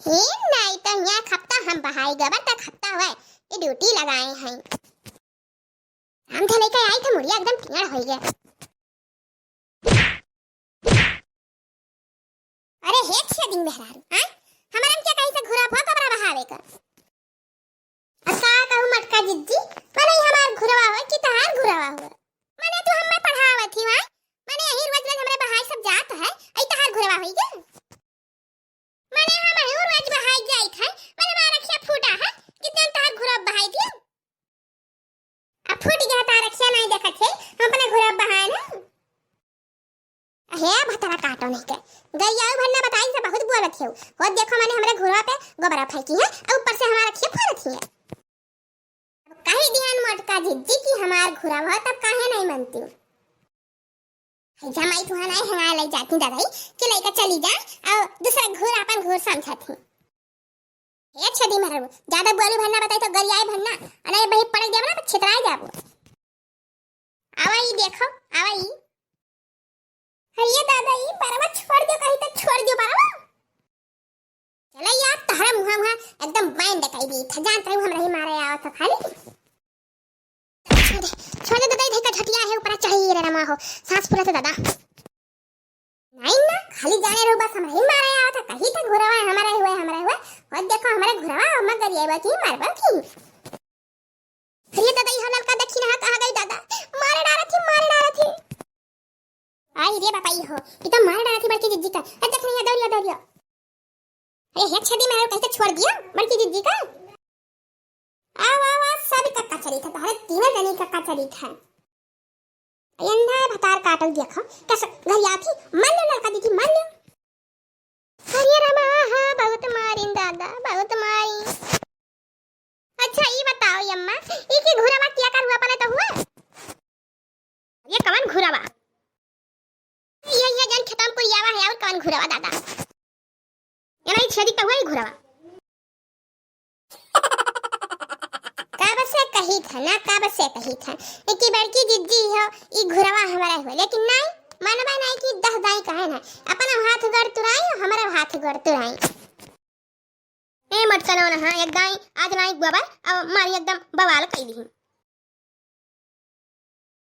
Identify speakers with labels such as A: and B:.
A: नहीं तो यहाँ खपता हम बहाई गबर तक खपता हुआ ये ड्यूटी लगाए हैं हम थे लेके आई थे मुड़िया एकदम टिंगड़ हो गया। अरे हेट से दिन बहरारू हां हमारा क्या कहीं से घुरा फो कबरा बहावे का असा कहू मटका जिज्जी माने हमार घुरवा हो कि तहार घुरवा हो माने तू हमें पढ़ावत थी हां माने यही रोज रोज हमरे बहाई सब जात है आई तहार घुरवा होई के माने हम ही रोज बहाई जाई थे माने मारा रखिया फूटा है कितने तहार घुरवा बहाई थी अब फूट गया तार रखिया नहीं देखत है हम अपने घुरवा बहाए ना हे भतरा काटो नहीं के गैया भन्ना बताई से बहुत बोलत है वो देखो माने हमरे घुरवा पे गोबरा फेंकी है और ऊपर से हमारा रखिया फोड़त है काहे ध्यान मटका जिज्जी की हमार घुरा हो तब काहे नहीं मानती जमाई तुहा नहीं हंगा ले जाती दादाई कि लेकर चली जा और दूसरा घुर अपन घुर समझती ये छदी मरब ज्यादा बोली भन्ना बताई तो गरियाए भन्ना अने बही पड़ जाब ना छितराए जाब आवाई देखो आवाई अरे दादाई परवा छोड़ दो कहीं तो छोड़ दो परवा चला यार तहरा मुहा एकदम बांध दकाई दी था जानत रही हम रही मारे आवत तो खाली छोड़ दे दादा इधर का छटिया है ऊपर चाहिए रे रमा हो सांस पूरा से दादा नहीं ना खाली जाने रो बस हम रही मारे आवत था कहीं तक घुरवा हमारा हुआ और देखो हमारे घुरवा हम गरियाबा की मारबा की अरे दादा ये लड़का देखी ना कहां गई दादा मारे डाला थी आई रे बापा हो ये तो मार डाला थी बड़की जिज्जी का देख नहीं दौड़िया अरे हे छदी में कैसे छोड़ दिया बड़की जिज्जी का आवा सब का कचरी था तारे तीनों जने का कचरी था अंधा भतार काटल देखो कैसे गरिया थी मान लो लड़का दीदी मान लो अरे रमा हां बहुत मारिन दादा बहुत मारी अच्छा ये बताओ अम्मा ये की घुरावा क्या कर हुआ पने तो हुआ ये कौन घुरावा ये जन खत्म पुरियावा है और कौन घुरावा दादा ये नहीं छदी का हुआ ही घुरावा काब से कही था कि बड़की जिज्जी हो ई घुरावा हमारा हो लेकिन नहीं मानवा नहीं कि 10 दाई कहे ना अपन हाथ गड़ तुराई हमारा हाथ गड़ तुराई ए मटका ना हां एक गाय आज नहीं गोबर अब मारी एकदम बवाल कई दी